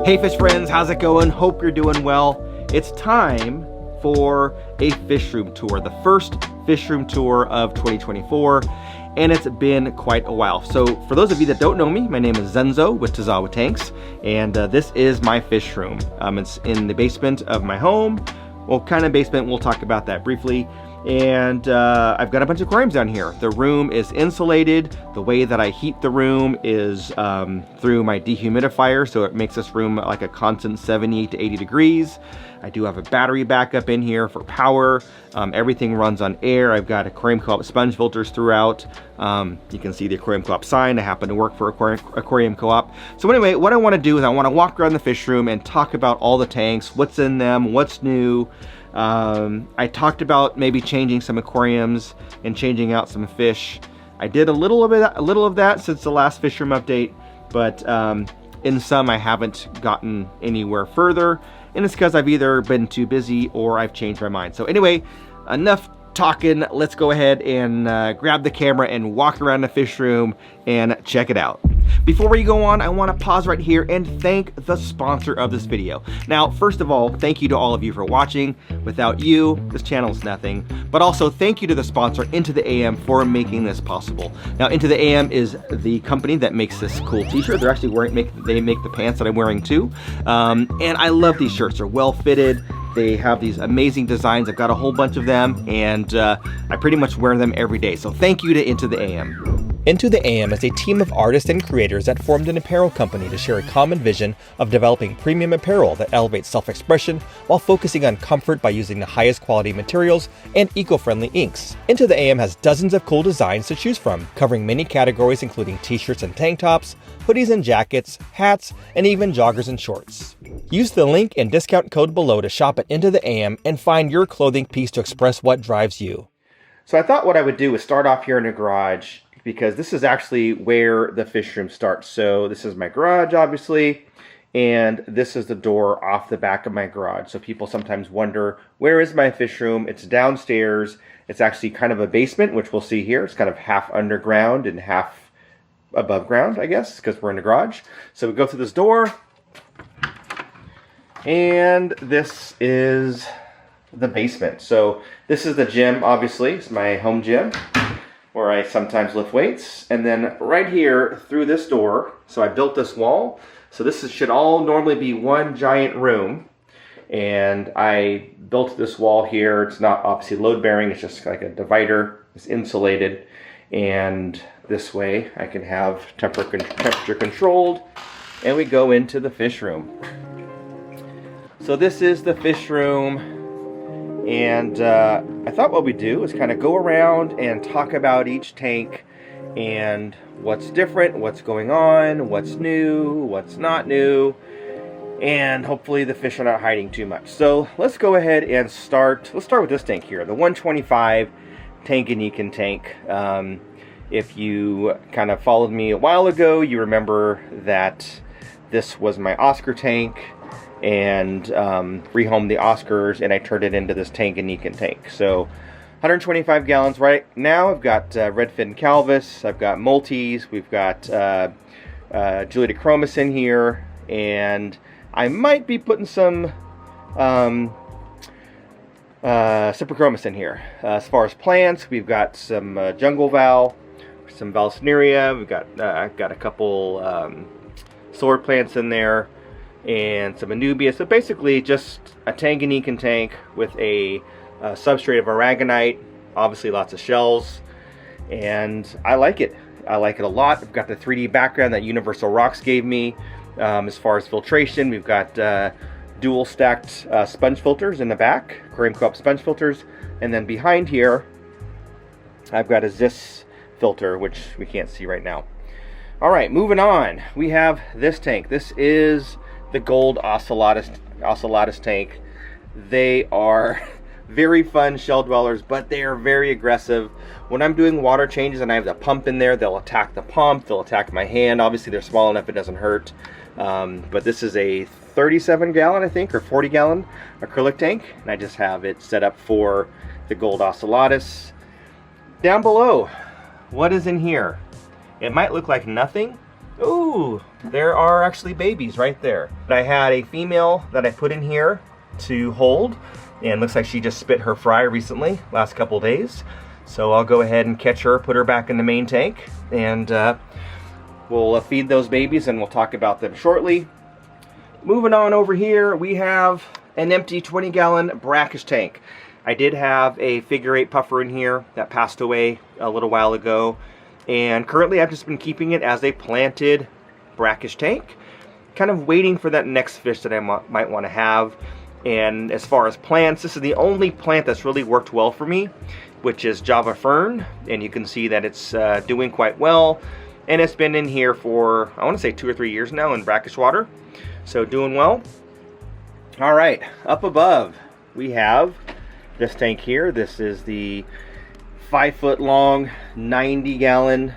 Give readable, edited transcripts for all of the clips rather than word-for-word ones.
Hey fish friends, how's it going? Hope you're doing well. It's time for a fish room tour, the first fish room tour of 2024, and it's been quite a while. So for those of you that don't know me, my name is Zenzo with Tazawa Tanks, and this is my fish room. It's in the basement of my home. Well, kind of basement, we'll talk about that briefly. And I've got a bunch of aquariums down here. The room is insulated. The way that I heat the room is through my dehumidifier, so it makes this room like a constant 70 to 80 degrees. I do have a battery backup in here for power. Everything runs on air. I've got Aquarium Co-op sponge filters throughout. You can see the Aquarium Co-op sign. I happen to work for Aquarium Co-op. So anyway, what I want to do is I want to walk around the fish room and talk about all the tanks, what's in them, what's new. I talked about maybe changing some aquariums and changing out some fish. I did a little of that since the last fish room update, but in some I haven't gotten anywhere further, and it's because I've either been too busy or I've changed my mind. So anyway, enough talking. Let's go ahead and grab the camera and walk around the fish room and check it out. Before we go on, I want to pause right here and thank the sponsor of this video. Now, first of all, thank you to all of you for watching. Without you, this channel is nothing. But also, thank you to the sponsor, Into the AM, for making this possible. Now, Into the AM is the company that makes this cool t-shirt. They're actually they make the pants that I'm wearing too. And I love these shirts. They're well fitted. They have these amazing designs. I've got a whole bunch of them, and I pretty much wear them every day. So thank you to Into the AM. Into the AM is a team of artists and creators that formed an apparel company to share a common vision of developing premium apparel that elevates self-expression while focusing on comfort by using the highest quality materials and eco-friendly inks. Into the AM has dozens of cool designs to choose from, covering many categories including t-shirts and tank tops, hoodies and jackets, hats, and even joggers and shorts. Use the link and discount code below to shop at Into the AM and find your clothing piece to express what drives you. So I thought what I would do is start off here in the garage, because this is actually where the fish room starts. So this is my garage, obviously, and this is the door off the back of my garage. So people sometimes wonder, where is my fish room? It's downstairs. It's actually kind of a basement, which we'll see here. It's kind of half underground and half above ground, I guess, because we're in the garage. So we go through this door, and this is the basement. So this is the gym, obviously. It's my home gym, where I sometimes lift weights. And then right here through this door, so I built this wall. So this should all normally be one giant room. And I built this wall here. It's not obviously load bearing, it's just like a divider. It's insulated. And this way I can have temperature controlled. And we go into the fish room. So this is the fish room. And I thought what we'd do is kind of go around and talk about each tank and what's different, what's going on, what's new, what's not new, and hopefully the fish are not hiding too much. So let's go ahead and start. Let's start with this tank here, the 125 Tanganyikan tank. If you kind of followed me a while ago, you remember that this was my Oscar tank, and rehomed the Oscars, and I turned it into this Tanganyikan tank. So 125 gallons right now. I've got redfin calvus, I've got multis, we've got Julidochromis in here, and I might be putting some Cyprichromis in here. As far as plants, we've got some jungle val, some Vallisneria, we've got I've got a couple sword plants in there, and some Anubia. So basically just a Tanganyikan tank with a substrate of aragonite, obviously lots of shells, and I like it. I like it a lot. I've got the 3D background that Universal Rocks gave me. As far as filtration, we've got dual stacked sponge filters in the back, Aquarium Co-op sponge filters, and then behind here I've got a Zis filter, which we can't see right now. Alright, moving on. We have this tank. This is the gold ocellatus tank. They are very fun shell dwellers, but they are very aggressive. When I'm doing water changes and I have the pump in there, they'll attack the pump, they'll attack my hand. Obviously they're small enough it doesn't hurt. But this is a 37 gallon, I think, or 40 gallon acrylic tank, and I just have it set up for the gold ocellatus. Down below, what is in here? It might look like nothing, Ooh, there are actually babies right there. I had a female that I put in here to hold, and looks like she just spit her fry recently, last couple days. So I'll go ahead and catch her, put her back in the main tank, and we'll feed those babies, and we'll talk about them shortly. Moving on over here, we have an empty 20-gallon Brackish tank. I did have a figure 8 puffer in here that passed away a little while ago, and currently I've just been keeping it as a planted Brackish tank, kind of waiting for that next fish that I might want to have. And as far as plants, this is the only plant that's really worked well for me, which is Java Fern, and you can see that it's doing quite well, and it's been in here for, I want to say 2 or 3 years now in brackish water, so doing well. All right, up above we have this tank here. This is the 5-foot long, 90-gallon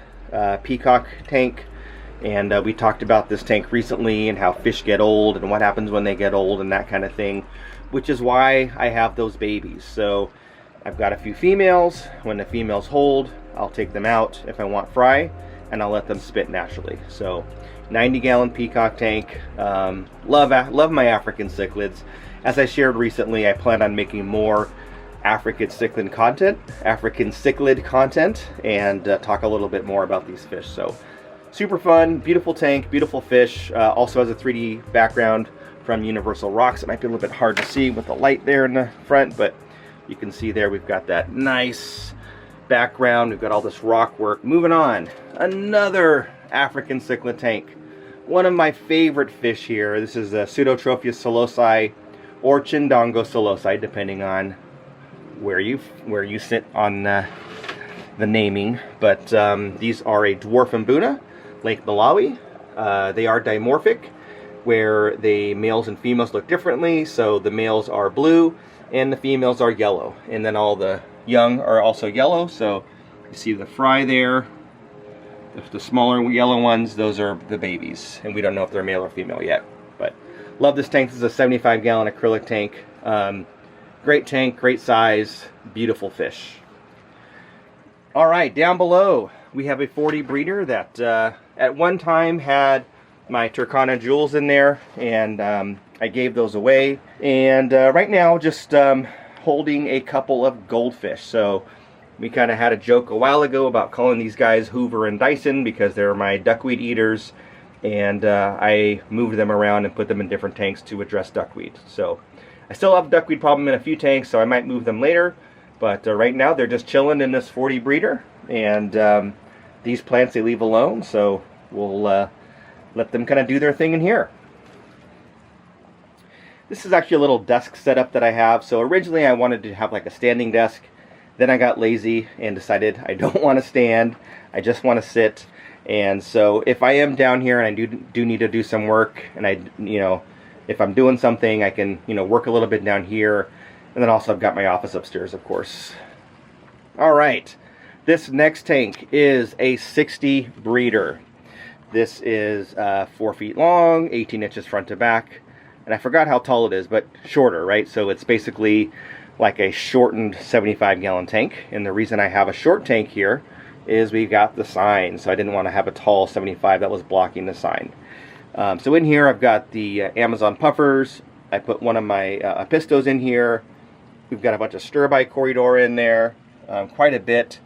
peacock tank, and we talked about this tank recently and how fish get old and what happens when they get old and that kind of thing, which is why I have those babies. So I've got a few females. When the females hold, I'll take them out if I want fry, and I'll let them spit naturally. So 90-gallon peacock tank. Love my African cichlids. As I shared recently, I plan on making more African cichlid content, and talk a little bit more about these fish. So super fun, beautiful tank, beautiful fish. Also has a 3D background from Universal Rocks. It might be a little bit hard to see with the light there in the front, but you can see there we've got that nice background. We've got all this rock work. Moving on, another African cichlid tank. One of my favorite fish here. This is a Pseudotrophus solosi or Chindongo solosi, depending on where you sit on the naming. But these are a dwarf mbuna, Lake Malawi. They are dimorphic, where the males and females look differently. So the males are blue and the females are yellow, and then all the young are also yellow. So you see the fry there. The smaller yellow ones, those are the babies, and we don't know if they're male or female yet. But love this tank. This is a 75-gallon acrylic tank. Great tank, great size, beautiful fish. All right, down below we have a 40 breeder that at one time had my Turkana jewels in there, and I gave those away. And right now just holding a couple of goldfish. So we kind of had a joke a while ago about calling these guys Hoover and Dyson because they're my duckweed eaters, and I moved them around and put them in different tanks to address duckweed. So I still have a duckweed problem in a few tanks, so I might move them later. But right now they're just chilling in this 40 breeder, and these plants they leave alone, so we'll let them kind of do their thing in here. This is actually a little desk setup that I have. So originally I wanted to have like a standing desk. Then I got lazy and decided I don't want to stand. I just want to sit. And so if I am down here and I do need to do some work, and if I'm doing something, I can work a little bit down here. And then also I've got my office upstairs, of course. All right, this next tank is a 60 breeder. This is 4 feet long, 18 inches front to back. And I forgot how tall it is, but shorter, right? So it's basically like a shortened 75-gallon tank. And the reason I have a short tank here is we've got the sign. So I didn't want to have a tall 75 that was blocking the sign. So in here I've got the Amazon puffers. I put one of my Apistos in here. We've got a bunch of stir-by corridor in there, quite a bit.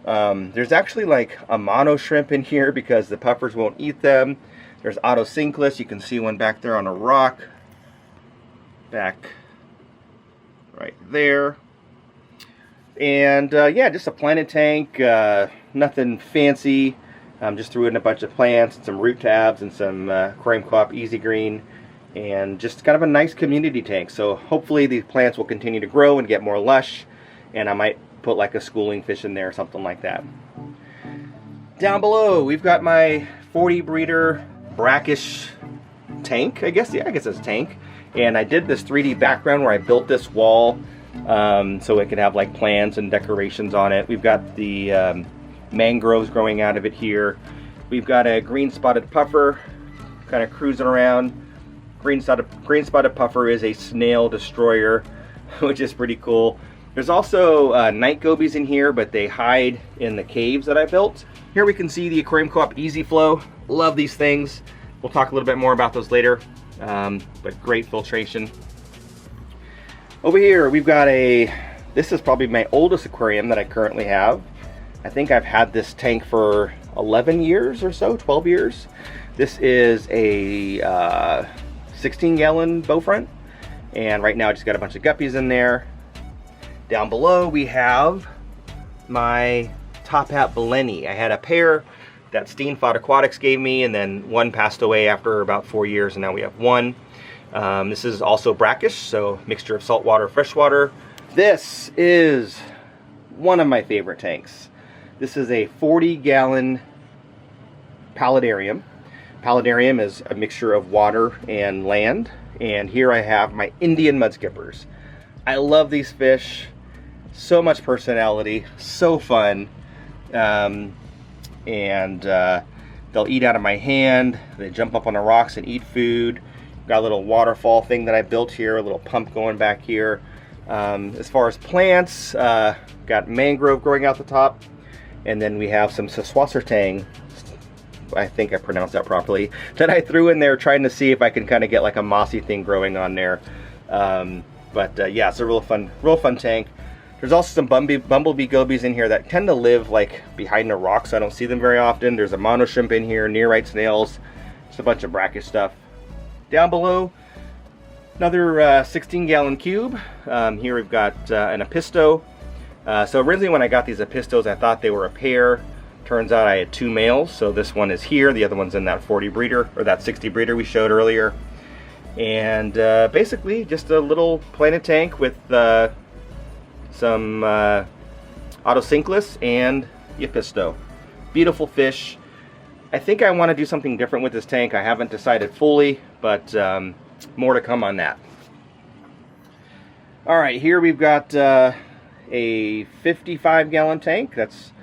There's actually like a mono shrimp in here because the puffers won't eat them. There's Autosynclus. You can see one back there on a rock. Back right there. And yeah, just a planted tank. Nothing fancy. Just threw in a bunch of plants and some root tabs and some Aquarium Co-op Easy Green, and just kind of a nice community tank. So hopefully these plants will continue to grow and get more lush, and I might put like a schooling fish in there or something like that. Down below we've got my 40 breeder Brackish tank, I guess. Yeah, I guess it's tank. And I did this 3D background where I built this wall so it could have like plants and decorations on it. We've got the mangroves growing out of it here. We've got a green spotted puffer kind of cruising around. Green spotted puffer is a snail destroyer, which is pretty cool. There's also night gobies in here, but they hide in the caves that I built. Here we can see the Aquarium Co-op Easy Flow. Love these things. We'll talk a little bit more about those later, but great filtration. Over here, we've got this is probably my oldest aquarium that I currently have. I think I've had this tank for 11 years or so, 12 years. This is a 16-gallon bow front, and right now I just got a bunch of guppies in there. Down below we have my top hat Blenny. I had a pair that Steenfod Aquatics gave me, and then one passed away after about 4 years, and now we have one. This is also brackish, so mixture of saltwater, freshwater. This is one of my favorite tanks. This is a 40-gallon paludarium. Paludarium is a mixture of water and land, and here I have my Indian mudskippers. I love these fish. So much personality, so fun. They'll eat out of my hand. They jump up on the rocks and eat food. Got a little waterfall thing that I built here, a little pump going back here. As far as plants, got mangrove growing out the top, and then we have some Saswassertang, I think I pronounced that properly, that I threw in there trying to see if I can kind of get like a mossy thing growing on there. Yeah, it's a real fun tank. There's also some bumblebee gobies in here that tend to live like behind a rock, so I don't see them very often. There's a mono shrimp in here, nearite snails, just a bunch of brackish stuff. Down below, another 16-gallon cube. Here we've got an apisto. So originally when I got these apistos, I thought they were a pair. Turns out I had two males, so this one is here, the other one's in that 40 breeder, or that 60 breeder we showed earlier. And basically just a little planet tank with some Autosynclus and the apisto. Beautiful fish. I think I want to do something different with this tank. I haven't decided fully, but more to come on that. Alright, here we've got a 55-gallon tank. That's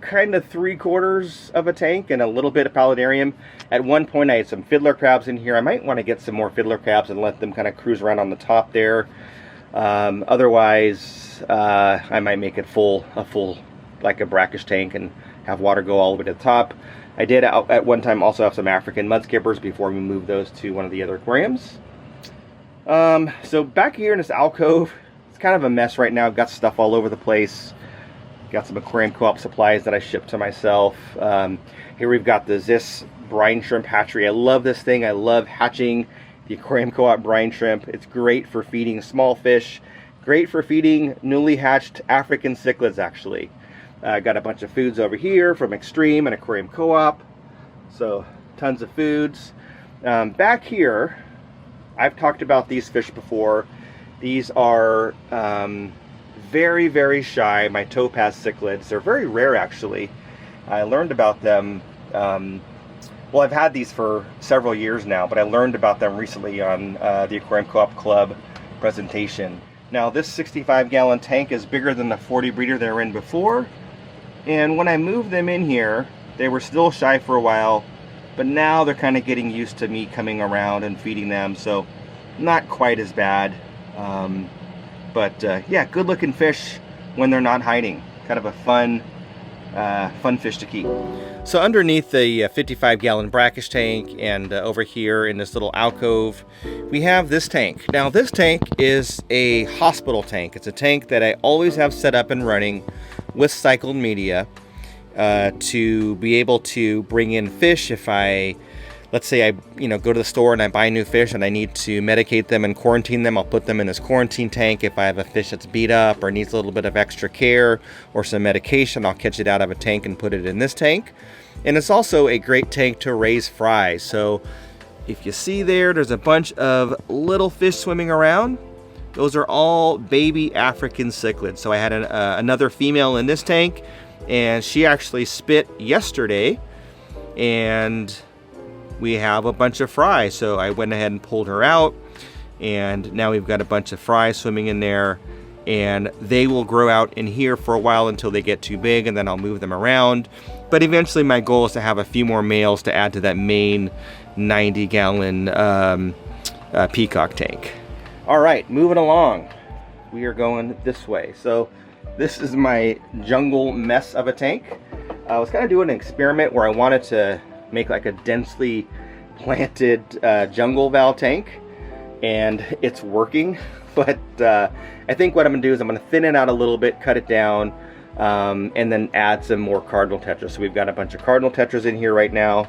kind of 3/4 of a tank and a little bit of paludarium. At one point I had some fiddler crabs in here. I might want to get some more fiddler crabs and let them kind of cruise around on the top there. Otherwise, I might make it full like a brackish tank and have water go all the way to the top. I did at one time also have some African mudskippers before we moved those to one of the other aquariums. So back here in this alcove, it's kind of a mess right now. I've got stuff all over the place. Got some aquarium co-op supplies that I shipped to myself. Here we've got the Zis brine shrimp hatchery. I love this thing. I love hatching the aquarium co-op brine shrimp. It's great for feeding small fish. Great for feeding newly hatched African cichlids, actually. Got a bunch of foods over here from Extreme and Aquarium Co-op. So tons of foods. Back here, I've talked about these fish before. These are very, very shy, my topaz cichlids. They're very rare, actually. I learned about them, well, I've had these for several years now, but I learned about them recently on the Aquarium Co-op Club presentation. Now, this 65-gallon tank is bigger than the 40 breeder they were in before. And when I moved them in here, they were still shy for a while, but now they're kind of getting used to me coming around and feeding them, so not quite as bad. Yeah, good looking fish when they're not hiding. Kind of a fun fish to keep. So underneath the 55-gallon brackish tank and over here in this little alcove, we have this tank. Now this tank is a hospital tank. It's a tank that I always have set up and running with cycled media to be able to bring in fish if let's say I go to the store and I buy new fish and I need to medicate them and quarantine them. I'll put them in this quarantine tank. If I have a fish that's beat up or needs a little bit of extra care or some medication, I'll catch it out of a tank and put it in this tank. And it's also a great tank to raise fry. So if you see there's a bunch of little fish swimming around. Those are all baby African cichlids. So I had another female in this tank, and she actually spit yesterday, and we have a bunch of fry. So I went ahead and pulled her out, and now we've got a bunch of fry swimming in there, and they will grow out in here for a while until they get too big, and then I'll move them around. But eventually my goal is to have a few more males to add to that main 90-gallon peacock tank. All right, moving along. We are going this way. So this is my jungle mess of a tank. I was kind of doing an experiment where I wanted to make like a densely planted jungle val tank, and it's working. But I think what I'm gonna do is I'm gonna thin it out a little bit, cut it down, and then add some more cardinal tetras. So we've got a bunch of cardinal tetras in here right now.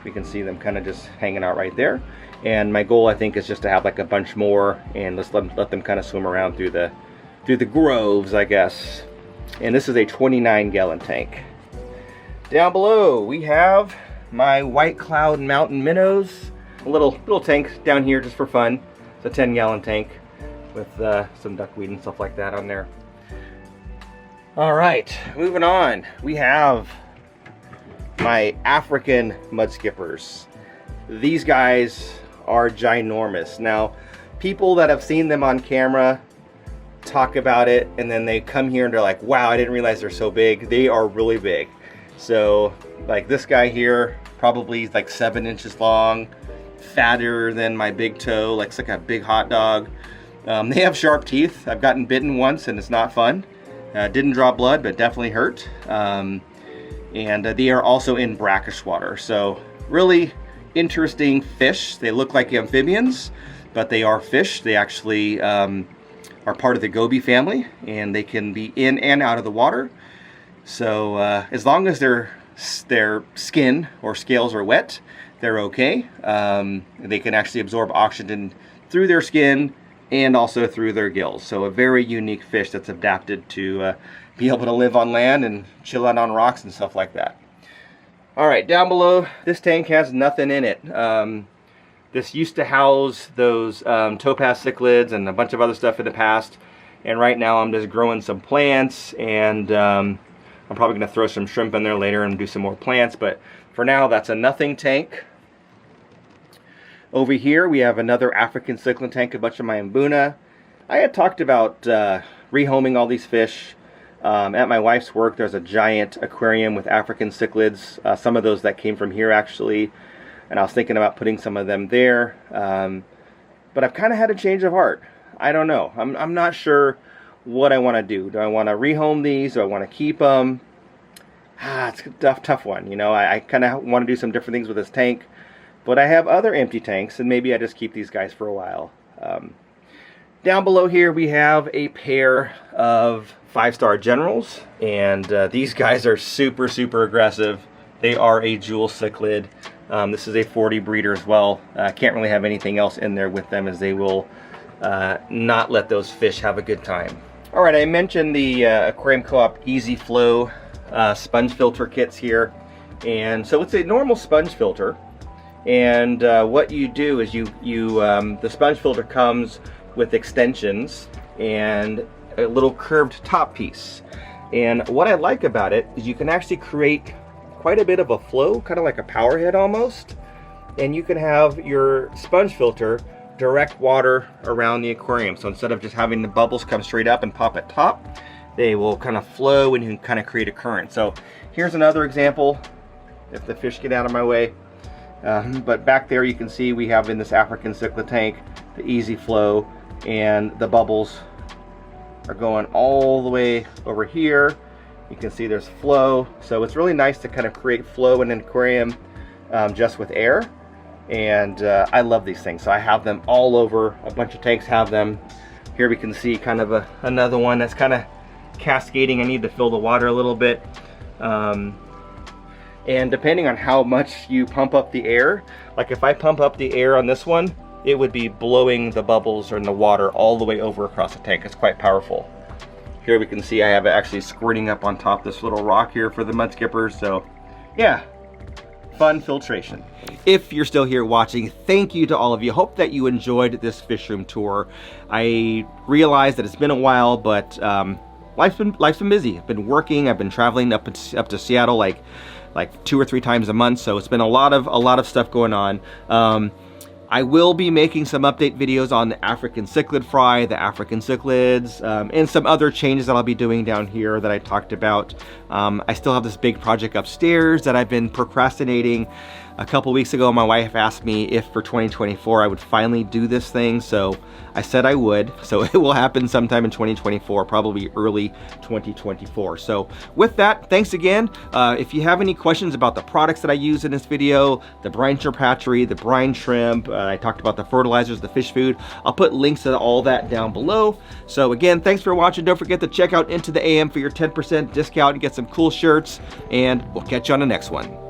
We can see them kind of just hanging out right there. And my goal, I think, is just to have like a bunch more, and let's let them kind of swim around through the groves, I guess. And this is a 29-gallon tank. Down below, we have my White Cloud Mountain Minnows. A little tank down here just for fun. It's a 10-gallon tank with some duckweed and stuff like that on there. All right, moving on. We have my African mudskippers. These guys are ginormous. Now, people that have seen them on camera talk about it, and then they come here and they're like, wow, I didn't realize they're so big. They are really big. So like this guy here, probably like 7 inches long, fatter than my big toe, like it's like a big hot dog. They have sharp teeth. I've gotten bitten once and it's not fun. Didn't draw blood, but definitely hurt. And they are also in brackish water. So really interesting fish. They look like amphibians, but they are fish. They actually are part of the goby family, and they can be in and out of the water. So as long as their skin or scales are wet, they're okay. They can actually absorb oxygen through their skin and also through their gills. So a very unique fish that's adapted to be able to live on land and chill out on rocks and stuff like that. All right, down below, this tank has nothing in it. This used to house those topaz cichlids and a bunch of other stuff in the past. And right now I'm just growing some plants, and I'm probably gonna throw some shrimp in there later and do some more plants. But for now, that's a nothing tank. Over here, we have another African cichlid tank, a bunch of my mbuna. I had talked about rehoming all these fish. At my wife's work, there's a giant aquarium with African cichlids. Some of those that came from here, actually. And I was thinking about putting some of them there. But I've kind of had a change of heart. I don't know. I'm not sure what I want to do. Do I want to rehome these? Do I want to keep them? It's a tough one. You know, I kind of want to do some different things with this tank. But I have other empty tanks, and maybe I just keep these guys for a while. Down below here, we have a pair of 5-star generals, and these guys are super, super aggressive. They are a jewel cichlid. This is a 40 breeder as well. Can't really have anything else in there with them, as they will not let those fish have a good time. All right, I mentioned the Aquarium Co-op Easy Flow sponge filter kits here. And so it's a normal sponge filter. And what you do is the sponge filter comes with extensions and a little curved top piece. And what I like about it is you can actually create quite a bit of a flow, kind of like a power head almost. And you can have your sponge filter direct water around the aquarium. So instead of just having the bubbles come straight up and pop at top, they will kind of flow and you can kind of create a current. So here's another example, if the fish get out of my way. But back there you can see we have in this African cichlid tank the easy flow, and the bubbles are going all the way over here. You can see there's flow, so it's really nice to kind of create flow in an aquarium just with air. And I love these things, so I have them all over. A bunch of tanks have them. Here we can see kind of another one that's kind of cascading. I need to fill the water a little bit. And depending on how much you pump up the air, like if I pump up the air on this one, it would be blowing the bubbles or the water all the way over across the tank. It's quite powerful. Here we can see I have it actually squirting up on top this little rock here for the Mudskippers. So yeah, fun filtration. If you're still here watching, thank you to all of you. Hope that you enjoyed this fish room tour. I realize that it's been a while, but life's been busy. I've been working, I've been traveling up to Seattle like 2 or 3 times a month, so it's been a lot of stuff going on. I will be making some update videos on the African cichlid fry, the African cichlids, and some other changes that I'll be doing down here that I talked about. I still have this big project upstairs that I've been procrastinating. A couple weeks ago, my wife asked me if for 2024 I would finally do this thing, so I said I would. So it will happen sometime in 2024, probably early 2024. So with that, thanks again. If you have any questions about the products that I use in this video, the brine shrimp hatchery, the brine shrimp, I talked about the fertilizers, the fish food, I'll put links to all that down below. So again, thanks for watching. Don't forget to check out Into the AM for your 10% discount and get some cool shirts, and we'll catch you on the next one.